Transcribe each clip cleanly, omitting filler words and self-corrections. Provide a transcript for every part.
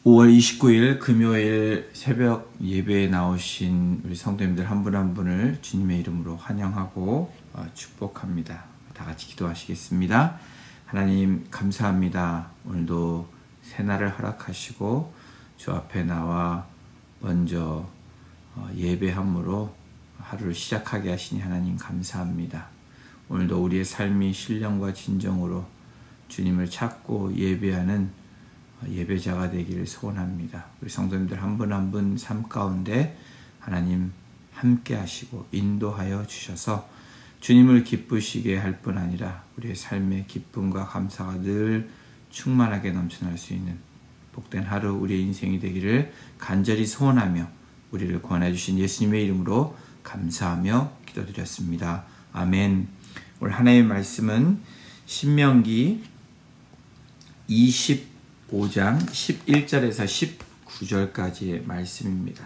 5월 29일 금요일 새벽 예배에 나오신 우리 성도님들 한 분 한 분을 주님의 이름으로 환영하고 축복합니다. 다 같이 기도하시겠습니다. 하나님 감사합니다. 오늘도 새날을 허락하시고 주 앞에 나와 먼저 예배함으로 하루를 시작하게 하시니 하나님 감사합니다. 오늘도 우리의 삶이 신령과 진정으로 주님을 찾고 예배하는 예배자가 되기를 소원합니다. 우리 성도님들 한 분 한 분 삶 가운데 하나님 함께 하시고 인도하여 주셔서 주님을 기쁘시게 할 뿐 아니라 우리의 삶의 기쁨과 감사가 늘 충만하게 넘쳐날 수 있는 복된 하루 우리의 인생이 되기를 간절히 소원하며 우리를 권해 주신 예수님의 이름으로 감사하며 기도드렸습니다. 아멘. 오늘 하나님의 말씀은 신명기 25장 11절에서 19절까지의 말씀입니다.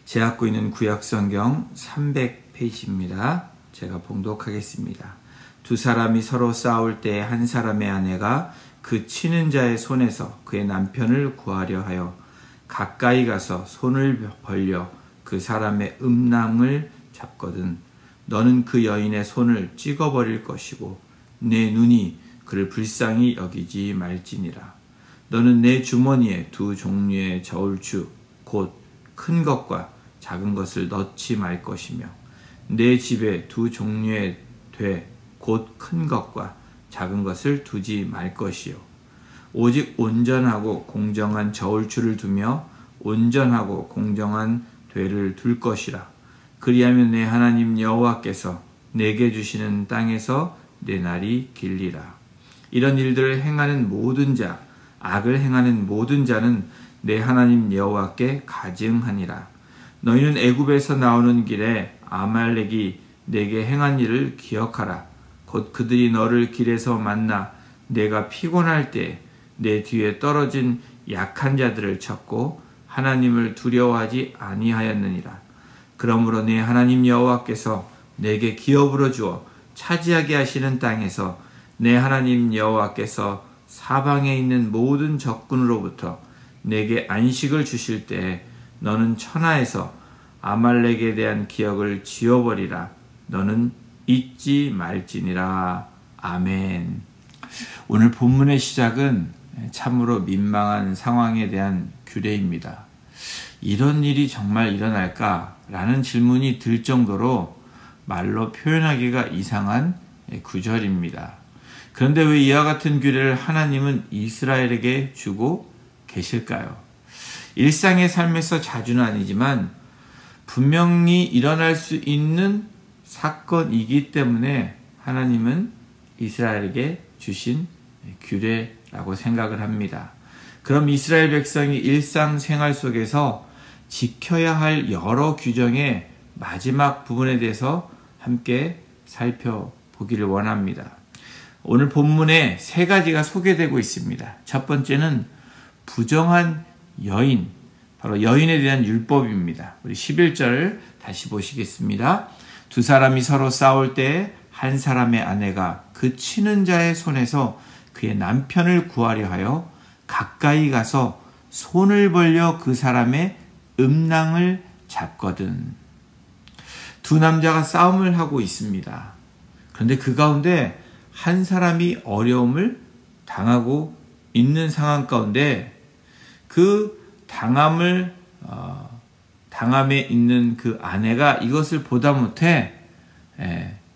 제가 갖고 있는 구약성경 300페이지입니다. 제가 봉독하겠습니다. 두 사람이 서로 싸울 때 한 사람의 아내가 그 치는 자의 손에서 그의 남편을 구하려 하여 가까이 가서 손을 벌려 그 사람의 음낭을 잡거든 너는 그 여인의 손을 찍어버릴 것이고 내 눈이 그를 불쌍히 여기지 말지니라. 너는 내 주머니에 두 종류의 저울추 곧 큰 것과 작은 것을 넣지 말 것이며 내 집에 두 종류의 돼 곧 큰 것과 작은 것을 두지 말 것이요 오직 온전하고 공정한 저울추를 두며 온전하고 공정한 되를 둘 것이라. 그리하면 내 하나님 여호와께서 내게 주시는 땅에서 내 날이 길리라. 이런 일들을 행하는 모든 자, 악을 행하는 모든 자는 내 하나님 여호와께 가증하니라. 너희는 애굽에서 나오는 길에 아말렉이 내게 행한 일을 기억하라. 곧 그들이 너를 길에서 만나 내가 피곤할 때 내 뒤에 떨어진 약한 자들을 쳤고 하나님을 두려워하지 아니하였느니라. 그러므로 내 하나님 여호와께서 내게 기업으로 주어 차지하게 하시는 땅에서 내 하나님 여호와께서 사방에 있는 모든 적군으로부터 내게 안식을 주실 때 너는 천하에서 아말렉에 대한 기억을 지워버리라. 너는 잊지 말지니라. 아멘. 오늘 본문의 시작은 참으로 민망한 상황에 대한 규례입니다. 이런 일이 정말 일어날까라는 질문이 들 정도로 말로 표현하기가 이상한 구절입니다. 그런데 왜 이와 같은 규례를 하나님은 이스라엘에게 주고 계실까요? 일상의 삶에서 자주는 아니지만 분명히 일어날 수 있는 사건이기 때문에 하나님은 이스라엘에게 주신 규례라고 생각을 합니다. 그럼 이스라엘 백성이 일상생활 속에서 지켜야 할 여러 규정의 마지막 부분에 대해서 함께 살펴보기를 원합니다. 오늘 본문에 세 가지가 소개되고 있습니다. 첫 번째는 부정한 여인, 바로 여인에 대한 율법입니다. 우리 11절 다시 보시겠습니다. 두 사람이 서로 싸울 때 한 사람의 아내가 그 치는 자의 손에서 그의 남편을 구하려 하여 가까이 가서 손을 벌려 그 사람의 음낭을 잡거든. 두 남자가 싸움을 하고 있습니다. 그런데 그 가운데 한 사람이 어려움을 당하고 있는 상황 가운데 그 당함에 있는 그 아내가 이것을 보다 못해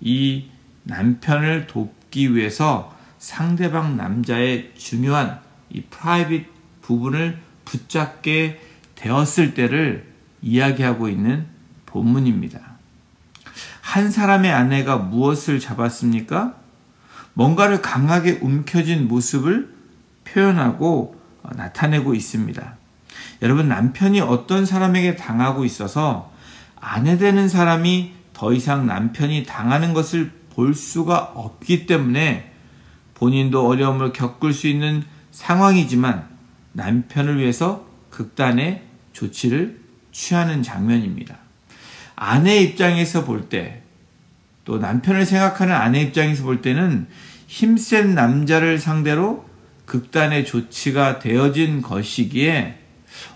이 남편을 돕기 위해서 상대방 남자의 중요한 이 프라이빗 부분을 붙잡게 되었을 때를 이야기하고 있는 본문입니다. 한 사람의 아내가 무엇을 잡았습니까? 뭔가를 강하게 움켜쥔 모습을 표현하고 나타내고 있습니다. 여러분, 남편이 어떤 사람에게 당하고 있어서 아내 되는 사람이 더 이상 남편이 당하는 것을 볼 수가 없기 때문에 본인도 어려움을 겪을 수 있는 상황이지만 남편을 위해서 극단의 조치를 취하는 장면입니다. 아내 입장에서 볼 때, 또 남편을 생각하는 아내 입장에서 볼 때는 힘센 남자를 상대로 극단의 조치가 되어진 것이기에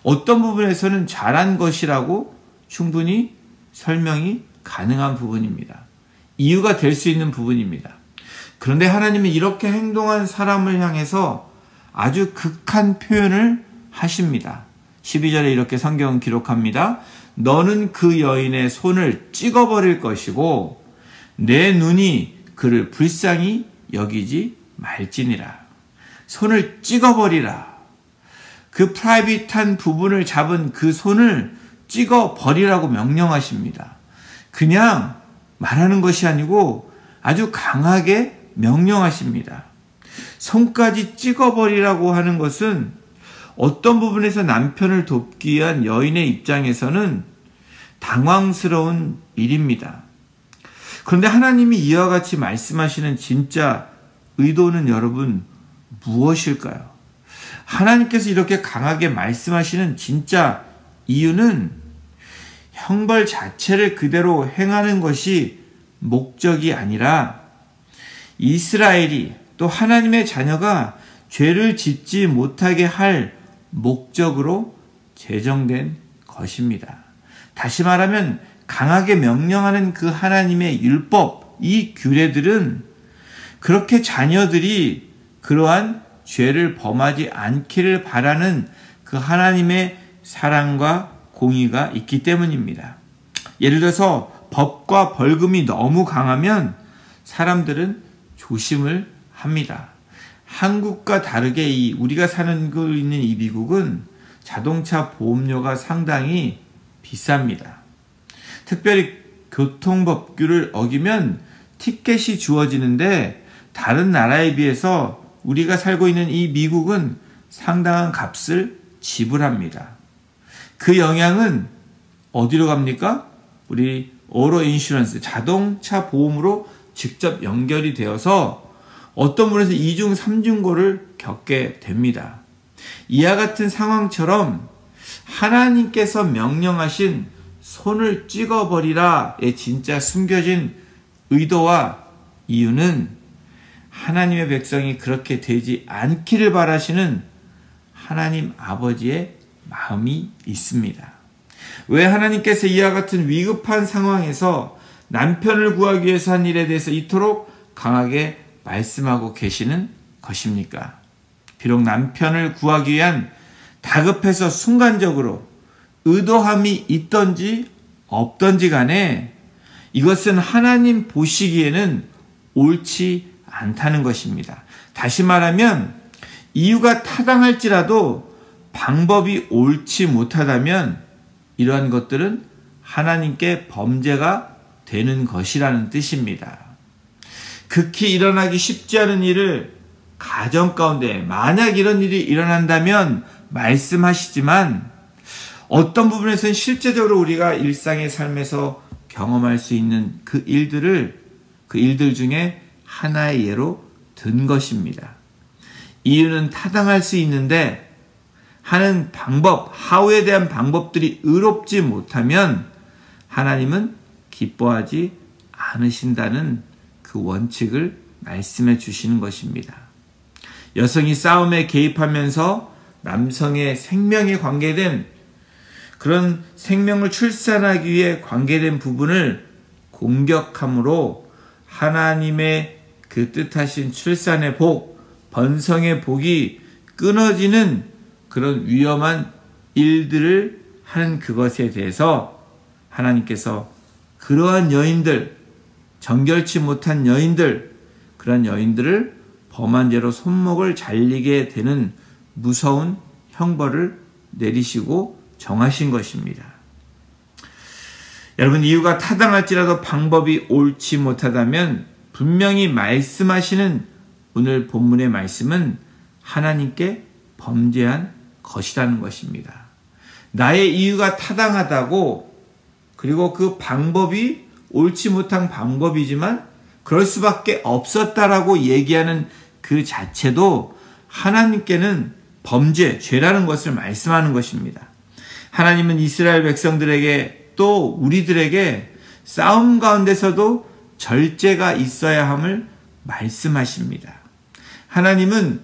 어떤 부분에서는 잘한 것이라고 충분히 설명이 가능한 부분입니다. 이유가 될 수 있는 부분입니다. 그런데 하나님은 이렇게 행동한 사람을 향해서 아주 극한 표현을 하십니다. 12절에 이렇게 성경은 기록합니다. 너는 그 여인의 손을 찍어버릴 것이고 내 눈이 그를 불쌍히 여기지 말지니라. 손을 찍어버리라. 그 프라이빗한 부분을 잡은 그 손을 찍어버리라고 명령하십니다. 그냥 말하는 것이 아니고 아주 강하게 명령하십니다. 손까지 찍어버리라고 하는 것은 어떤 부분에서 남편을 돕기 위한 여인의 입장에서는 당황스러운 일입니다. 그런데 하나님이 이와 같이 말씀하시는 진짜 의도는 여러분 무엇일까요? 하나님께서 이렇게 강하게 말씀하시는 진짜 이유는 형벌 자체를 그대로 행하는 것이 목적이 아니라 이스라엘이 또 하나님의 자녀가 죄를 짓지 못하게 할 목적으로 제정된 것입니다. 다시 말하면 강하게 명령하는 그 하나님의 율법, 이 규례들은 그렇게 자녀들이 그러한 죄를 범하지 않기를 바라는 그 하나님의 사랑과 공의가 있기 때문입니다. 예를 들어서 법과 벌금이 너무 강하면 사람들은 조심을 합니다. 한국과 다르게 우리가 사는 있는 이 미국은 자동차 보험료가 상당히 비쌉니다. 특별히 교통법규를 어기면 티켓이 주어지는데 다른 나라에 비해서 우리가 살고 있는 이 미국은 상당한 값을 지불합니다. 그 영향은 어디로 갑니까? 우리 오토 인슈런스, 자동차 보험으로 직접 연결이 되어서 어떤 분에서 2중, 3중고를 겪게 됩니다. 이와 같은 상황처럼 하나님께서 명령하신 손을 찍어버리라의 진짜 숨겨진 의도와 이유는 하나님의 백성이 그렇게 되지 않기를 바라시는 하나님 아버지의 마음이 있습니다. 왜 하나님께서 이와 같은 위급한 상황에서 남편을 구하기 위해서 한 일에 대해서 이토록 강하게 말씀하고 계시는 것입니까? 비록 남편을 구하기 위한 다급해서 순간적으로 의도함이 있던지 없던지 간에 이것은 하나님 보시기에는 옳지 않다는 것입니다. 다시 말하면 이유가 타당할지라도 방법이 옳지 못하다면 이러한 것들은 하나님께 범죄가 되는 것이라는 뜻입니다. 극히 일어나기 쉽지 않은 일을 가정 가운데 만약 이런 일이 일어난다면 말씀하시지만 어떤 부분에서는 실제적으로 우리가 일상의 삶에서 경험할 수 있는 그 일들 중에 하나의 예로 든 것입니다. 이유는 타당할 수 있는데 하는 방법, 하우에 대한 방법들이 의롭지 못하면 하나님은 기뻐하지 않으신다는 그 원칙을 말씀해 주시는 것입니다. 여성이 싸움에 개입하면서 남성의 생명에 관계된 그런 생명을 출산하기 위해 관계된 부분을 공격함으로 하나님의 그 뜻하신 출산의 복, 번성의 복이 끊어지는 그런 위험한 일들을 하는 그것에 대해서 하나님께서 그러한 여인들, 정결치 못한 여인들, 그런 여인들을 범한 죄로 손목을 잘리게 되는 무서운 형벌을 내리시고 정하신 것입니다. 여러분, 이유가 타당할지라도 방법이 옳지 못하다면 분명히 말씀하시는 오늘 본문의 말씀은 하나님께 범죄한 것이라는 것입니다. 나의 이유가 타당하다고, 그리고 그 방법이 옳지 못한 방법이지만 그럴 수밖에 없었다라고 얘기하는 그 자체도 하나님께는 범죄, 죄라는 것을 말씀하는 것입니다. 하나님은 이스라엘 백성들에게 또 우리들에게 싸움 가운데서도 절제가 있어야 함을 말씀하십니다. 하나님은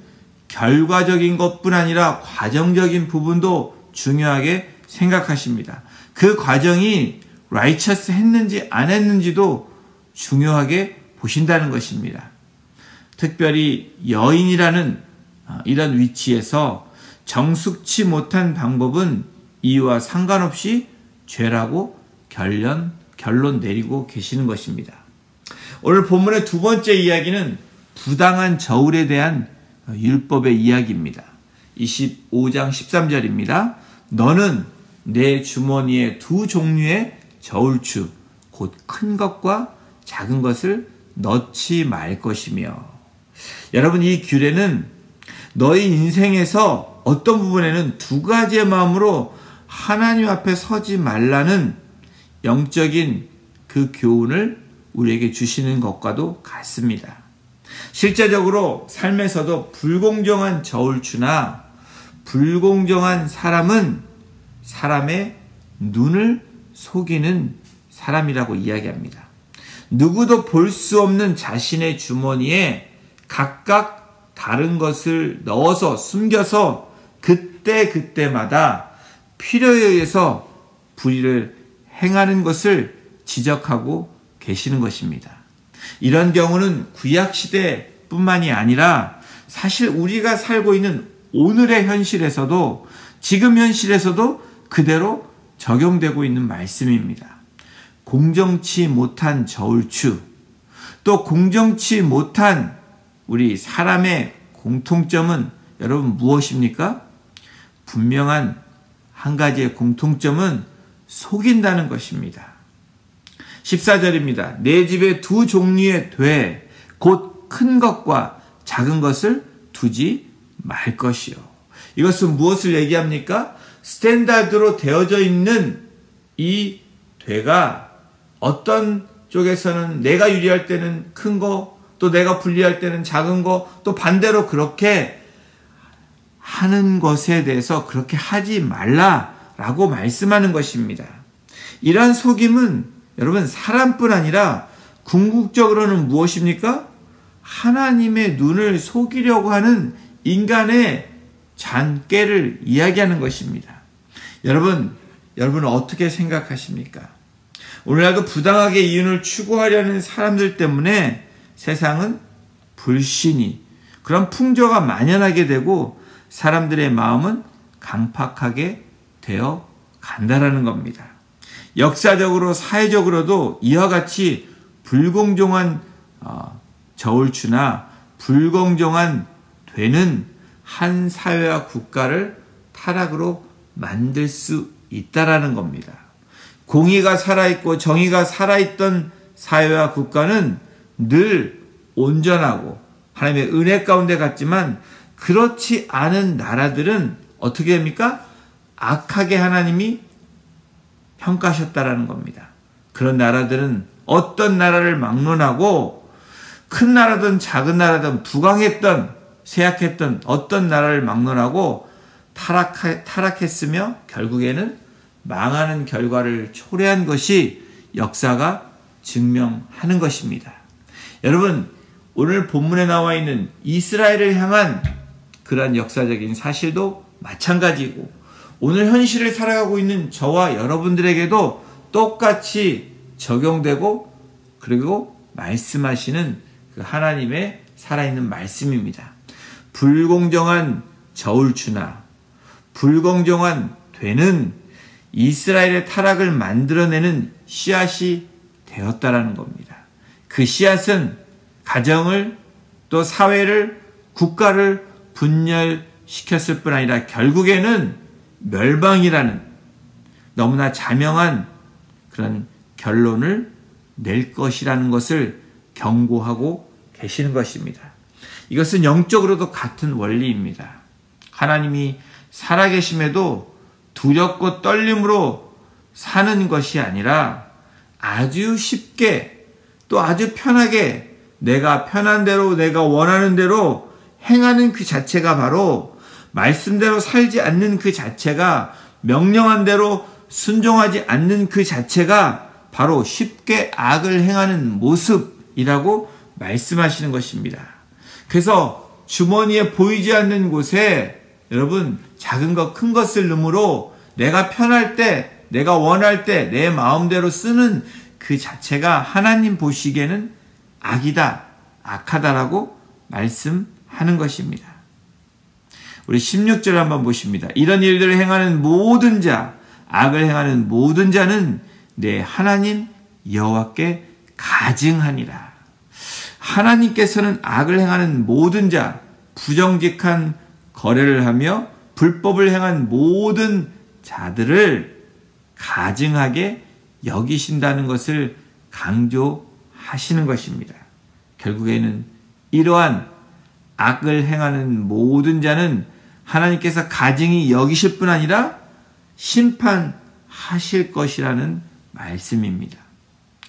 결과적인 것뿐 아니라 과정적인 부분도 중요하게 생각하십니다. 그 과정이 righteous 했는지 안 했는지도 중요하게 보신다는 것입니다. 특별히 여인이라는 이런 위치에서 정숙치 못한 방법은 이유와 상관없이 죄라고 결론 내리고 계시는 것입니다. 오늘 본문의 두 번째 이야기는 부당한 저울에 대한 율법의 이야기입니다. 25장 13절입니다. 너는 내 주머니에 두 종류의 저울추 곧 큰 것과 작은 것을 넣지 말 것이며. 여러분, 이 규례는 너희 인생에서 어떤 부분에는 두 가지의 마음으로 하나님 앞에 서지 말라는 영적인 그 교훈을 우리에게 주시는 것과도 같습니다. 실제적으로 삶에서도 불공정한 저울추나 불공정한 사람은 사람의 눈을 속이는 사람이라고 이야기합니다. 누구도 볼 수 없는 자신의 주머니에 각각 다른 것을 넣어서 숨겨서 그때마다 필요에 의해서 불의를 행하는 것을 지적하고 계시는 것입니다. 이런 경우는 구약시대뿐만이 아니라 사실 우리가 살고 있는 오늘의 현실에서도, 지금 현실에서도 그대로 적용되고 있는 말씀입니다. 공정치 못한 저울추, 또 공정치 못한 우리 사람의 공통점은 여러분 무엇입니까? 분명한 한 가지의 공통점은 속인다는 것입니다. 14절입니다. 내 집에 두 종류의 돼, 곧 큰 것과 작은 것을 두지 말 것이요. 이것은 무엇을 얘기합니까? 스탠다드로 되어져 있는 이 되가 어떤 쪽에서는 내가 유리할 때는 큰 거, 또 내가 불리할 때는 작은 거, 또 반대로 그렇게 하는 것에 대해서 그렇게 하지 말라라고 말씀하는 것입니다. 이러한 속임은 여러분 사람뿐 아니라 궁극적으로는 무엇입니까? 하나님의 눈을 속이려고 하는 인간의 잔꾀를 이야기하는 것입니다. 여러분은 어떻게 생각하십니까? 오늘날도 부당하게 이윤을 추구하려는 사람들 때문에 세상은 불신이, 그런 풍조가 만연하게 되고 사람들의 마음은 강팍하게 되어 간다라는 겁니다. 역사적으로 사회적으로도 이와 같이 불공정한 저울추나 불공정한 되는 한 사회와 국가를 타락으로 만들 수 있다라는 겁니다. 공의가 살아있고 정의가 살아있던 사회와 국가는 늘 온전하고 하나님의 은혜 가운데 갔지만, 그렇지 않은 나라들은 어떻게 됩니까? 악하게 하나님이 평가하셨다라는 겁니다. 그런 나라들은 어떤 나라를 막론하고 큰 나라든 작은 나라든 부강했던 쇠약했던 어떤 나라를 막론하고 타락했으며 결국에는 망하는 결과를 초래한 것이 역사가 증명하는 것입니다. 여러분, 오늘 본문에 나와 있는 이스라엘을 향한 그러한 역사적인 사실도 마찬가지고, 오늘 현실을 살아가고 있는 저와 여러분들에게도 똑같이 적용되고, 그리고 말씀하시는 그 하나님의 살아있는 말씀입니다. 불공정한 저울추나 불공정한 되는 이스라엘의 타락을 만들어내는 씨앗이 되었다라는 겁니다. 그 씨앗은 가정을, 또 사회를, 국가를 분열시켰을 뿐 아니라 결국에는 멸망이라는 너무나 자명한 그런 결론을 낼 것이라는 것을 경고하고 계시는 것입니다. 이것은 영적으로도 같은 원리입니다. 하나님이 살아계심에도 두렵고 떨림으로 사는 것이 아니라 아주 쉽게, 또 아주 편하게 내가 편한 대로, 내가 원하는 대로 행하는 그 자체가 바로, 말씀대로 살지 않는 그 자체가, 명령한 대로 순종하지 않는 그 자체가 바로 쉽게 악을 행하는 모습이라고 말씀하시는 것입니다. 그래서 주머니에 보이지 않는 곳에 여러분 작은 것 큰 것을 넣으므로 내가 편할 때, 내가 원할 때 내 마음대로 쓰는 그 자체가 하나님 보시기에는 악이다, 악하다라고 말씀하는 것입니다. 우리 16절 한번 보십니다. 이런 일들을 행하는 모든 자, 악을 행하는 모든 자는 내 하나님 여호와께 가증하니라. 하나님께서는 악을 행하는 모든 자, 부정직한 거래를 하며 불법을 행한 모든 자들을 가증하게 여기신다는 것을 강조하시는 것입니다. 결국에는 이러한 악을 행하는 모든 자는 하나님께서 가증히 여기실 뿐 아니라 심판하실 것이라는 말씀입니다.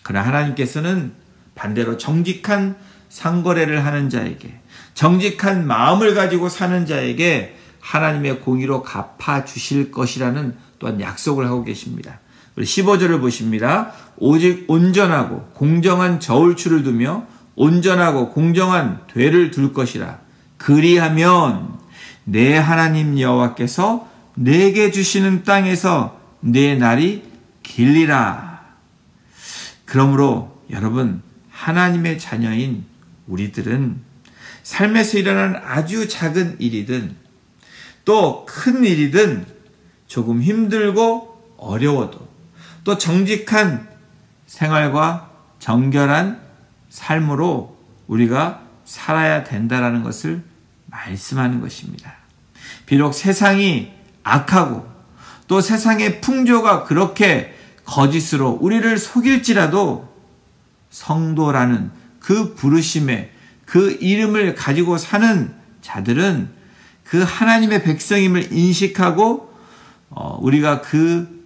그러나 하나님께서는 반대로 정직한 상거래를 하는 자에게, 정직한 마음을 가지고 사는 자에게 하나님의 공의로 갚아주실 것이라는 또한 약속을 하고 계십니다. 우리 15절을 보십니다. 오직 온전하고 공정한 저울추를 두며 온전하고 공정한 되를 둘 것이라. 그리하면 내 하나님 여호와께서 내게 주시는 땅에서 내 날이 길리라. 그러므로 여러분, 하나님의 자녀인 우리들은 삶에서 일어나는 아주 작은 일이든 또 큰 일이든 조금 힘들고 어려워도 또 정직한 생활과 정결한 삶으로 우리가 살아야 된다라는 것을 말씀하는 것입니다. 비록 세상이 악하고 또 세상의 풍조가 그렇게 거짓으로 우리를 속일지라도 성도라는 그 부르심에 그 이름을 가지고 사는 자들은 그 하나님의 백성임을 인식하고 우리가 그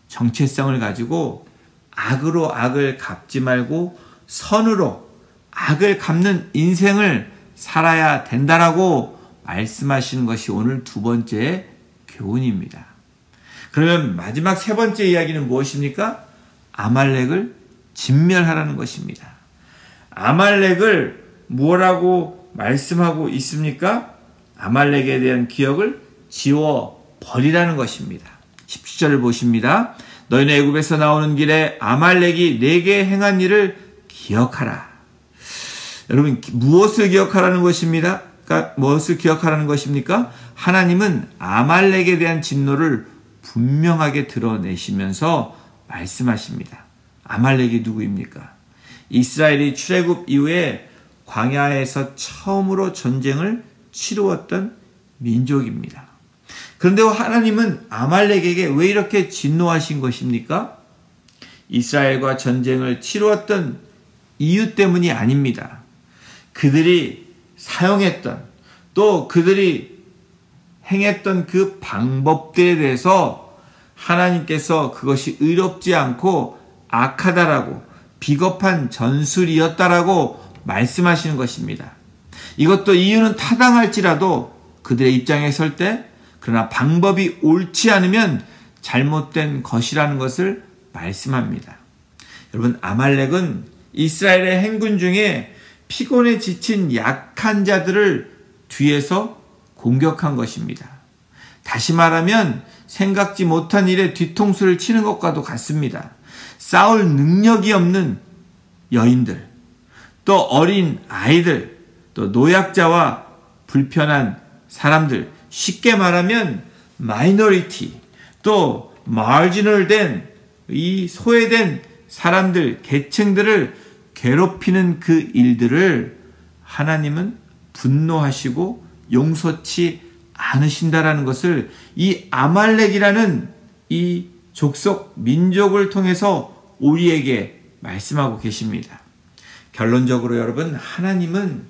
정체성을 가지고 악으로 악을 갚지 말고 선으로 악을 갚는 인생을 살아야 된다라고 말씀하시는 것이 오늘 두 번째 교훈입니다. 그러면 마지막 세 번째 이야기는 무엇입니까? 아말렉을 진멸하라는 것입니다. 아말렉을 뭐라고 말씀하고 있습니까? 아말렉에 대한 기억을 지워버리라는 것입니다. 17절을 보십니다. 너희는 애굽에서 나오는 길에 아말렉이 내게 행한 일을 기억하라. 여러분, 무엇을 기억하라는 것입니다? 무엇을 기억하라는 것입니까? 하나님은 아말렉에 대한 진노를 분명하게 드러내시면서 말씀하십니다. 아말렉이 누구입니까? 이스라엘이 출애굽 이후에 광야에서 처음으로 전쟁을 치루었던 민족입니다. 그런데 하나님은 아말렉에게 왜 이렇게 진노하신 것입니까? 이스라엘과 전쟁을 치루었던 이유 때문이 아닙니다. 그들이 사용했던 또 그들이 행했던 그 방법들에 대해서 하나님께서 그것이 의롭지 않고 악하다라고 비겁한 전술이었다라고 말씀하시는 것입니다. 이것도 이유는 타당할지라도 그들의 입장에 설 때 그러나 방법이 옳지 않으면 잘못된 것이라는 것을 말씀합니다. 여러분, 아말렉은 이스라엘의 행군 중에 피곤에 지친 약한 자들을 뒤에서 공격한 것입니다. 다시 말하면 생각지 못한 일에 뒤통수를 치는 것과도 같습니다. 싸울 능력이 없는 여인들, 또 어린 아이들, 또 노약자와 불편한 사람들, 쉽게 말하면 마이너리티, 또 마지널된 이 소외된 사람들, 계층들을 괴롭히는 그 일들을 하나님은 분노하시고 용서치 않으신다라는 것을 이 아말렉이라는 이 족속 민족을 통해서 우리에게 말씀하고 계십니다. 결론적으로 여러분, 하나님은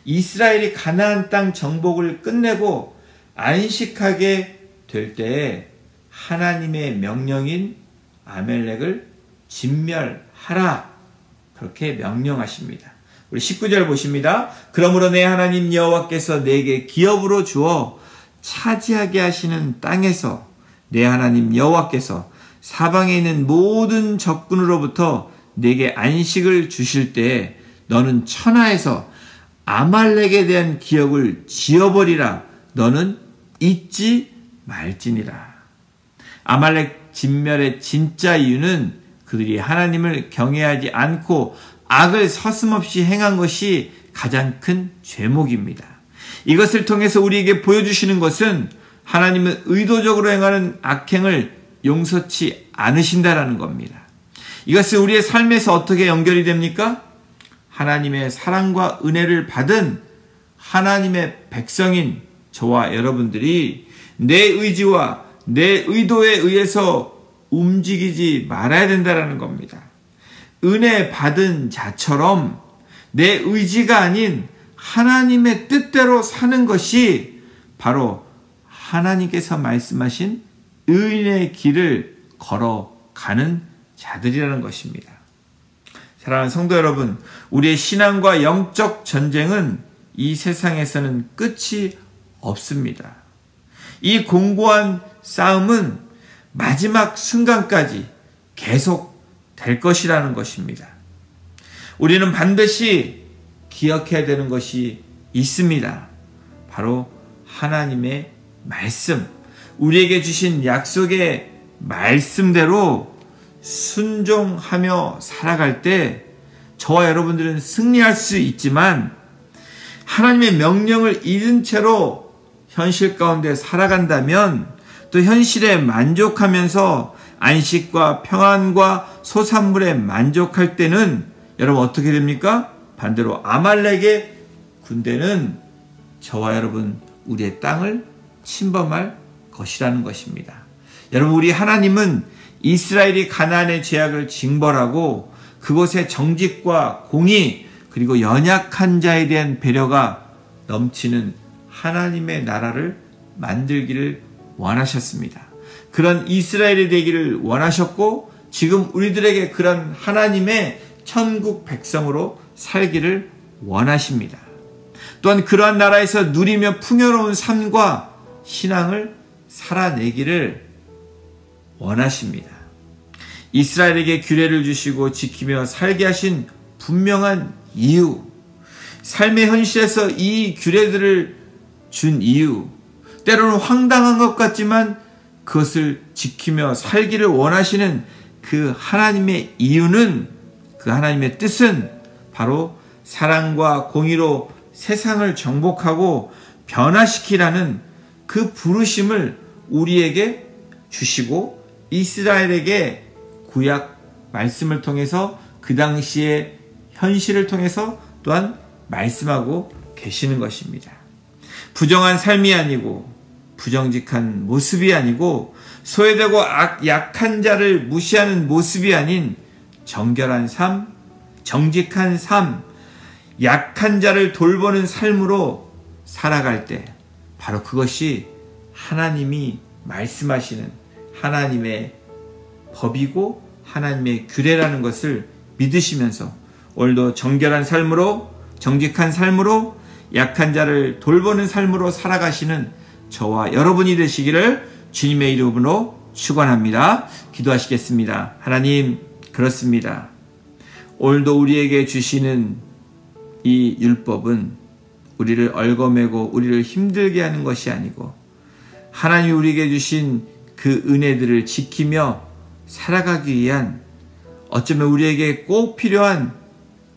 이스라엘이 가나안 땅 정복을 끝내고 안식하게 될 때에 하나님의 명령인 아말렉을 진멸하라, 그렇게 명령하십니다. 우리 19절 보십니다. 그러므로 내 하나님 여호와께서 내게 기업으로 주어 차지하게 하시는 땅에서 내 하나님 여호와께서 사방에 있는 모든 적군으로부터 내게 안식을 주실 때에 너는 천하에서 아말렉에 대한 기억을 지어버리라. 너는 잊지 말지니라. 아말렉 진멸의 진짜 이유는 그들이 하나님을 경외하지 않고 악을 서슴없이 행한 것이 가장 큰 죄목입니다. 이것을 통해서 우리에게 보여주시는 것은 하나님은 의도적으로 행하는 악행을 용서치 않으신다라는 겁니다. 이것은 우리의 삶에서 어떻게 연결이 됩니까? 하나님의 사랑과 은혜를 받은 하나님의 백성인 저와 여러분들이 내 의지와 내 의도에 의해서 움직이지 말아야 된다는 겁니다. 은혜 받은 자처럼 내 의지가 아닌 하나님의 뜻대로 사는 것이 바로 하나님께서 말씀하신 의인의 길을 걸어가는 자들이라는 것입니다. 사랑하는 성도 여러분, 우리의 신앙과 영적 전쟁은 이 세상에서는 끝이 없습니다. 이 공고한 싸움은 마지막 순간까지 계속 될 것이라는 것입니다. 우리는 반드시 기억해야 되는 것이 있습니다. 바로 하나님의 말씀, 우리에게 주신 약속의 말씀대로 순종하며 살아갈 때 저와 여러분들은 승리할 수 있지만 하나님의 명령을 잃은 채로 현실 가운데 살아간다면 또 현실에 만족하면서 안식과 평안과 소산물에 만족할 때는 여러분 어떻게 됩니까? 반대로 아말렉의 군대는 저와 여러분 우리의 땅을 침범할 것이라는 것입니다. 여러분, 우리 하나님은 이스라엘이 가나안의 죄악을 징벌하고 그곳에 정직과 공의 그리고 연약한 자에 대한 배려가 넘치는 하나님의 나라를 만들기를 원하셨습니다. 그런 이스라엘이 되기를 원하셨고 지금 우리들에게 그런 하나님의 천국 백성으로 살기를 원하십니다. 또한 그러한 나라에서 누리며 풍요로운 삶과 신앙을 살아내기를 원하십니다. 이스라엘에게 규례를 주시고 지키며 살게 하신 분명한 이유, 삶의 현실에서 이 규례들을 준 이유, 때로는 황당한 것 같지만 그것을 지키며 살기를 원하시는 그 하나님의 이유는, 그 하나님의 뜻은 바로 사랑과 공의로 세상을 정복하고 변화시키라는 그 부르심을 우리에게 주시고 이스라엘에게 구약 말씀을 통해서 그 당시의 현실을 통해서 또한 말씀하고 계시는 것입니다. 부정한 삶이 아니고 부정직한 모습이 아니고 소외되고 약한 자를 무시하는 모습이 아닌 정결한 삶, 정직한 삶, 약한 자를 돌보는 삶으로 살아갈 때 바로 그것이 하나님이 말씀하시는 하나님의 법이고 하나님의 규례라는 것을 믿으시면서 오늘도 정결한 삶으로, 정직한 삶으로, 약한 자를 돌보는 삶으로 살아가시는 저와 여러분이 되시기를 주님의 이름으로 축원합니다. 기도하시겠습니다. 하나님, 그렇습니다. 오늘도 우리에게 주시는 이 율법은 우리를 얽어매고 우리를 힘들게 하는 것이 아니고 하나님이 우리에게 주신 그 은혜들을 지키며 살아가기 위한 어쩌면 우리에게 꼭 필요한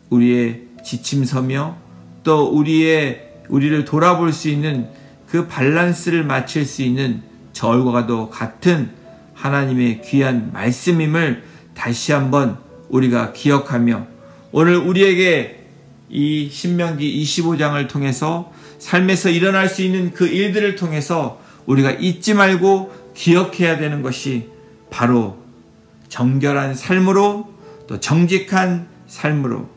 우리의 지침서며 또 우리를 돌아볼 수 있는 그 밸런스를 맞출 수 있는 저울과도 같은 하나님의 귀한 말씀임을 다시 한번 우리가 기억하며 오늘 우리에게 이 신명기 25장을 통해서 삶에서 일어날 수 있는 그 일들을 통해서 우리가 잊지 말고 기억해야 되는 것이 바로 정결한 삶으로 또 정직한 삶으로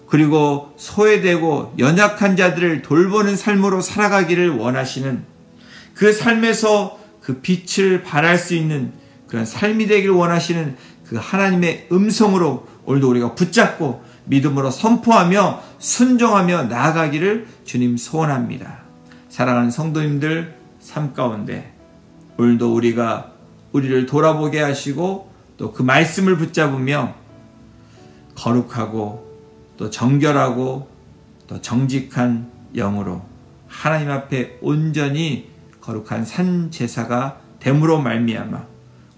그리고 소외되고 연약한 자들을 돌보는 삶으로 살아가기를 원하시는 그 삶에서 그 빛을 발할 수 있는 그런 삶이 되기를 원하시는 그 하나님의 음성으로 오늘도 우리가 붙잡고 믿음으로 선포하며 순종하며 나아가기를 주님 소원합니다. 사랑하는 성도님들 삶 가운데 오늘도 우리를 돌아보게 하시고 또 그 말씀을 붙잡으며 거룩하고 또 정결하고 또 정직한 영으로 하나님 앞에 온전히 거룩한 산 제사가 됨으로 말미암아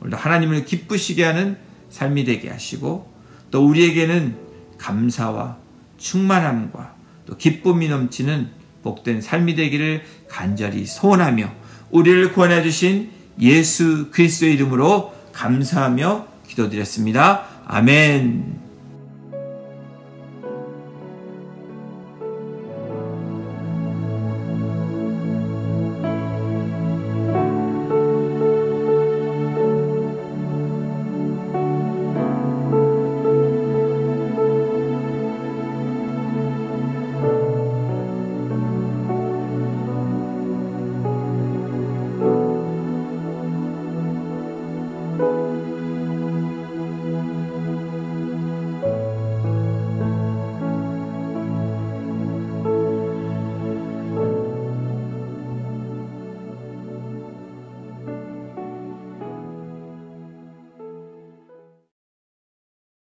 오늘도 하나님을 기쁘시게 하는 삶이 되게 하시고, 또 우리에게는 감사와 충만함과 또 기쁨이 넘치는 복된 삶이 되기를 간절히 소원하며, 우리를 구원해 주신 예수 그리스도의 이름으로 감사하며 기도드렸습니다. 아멘.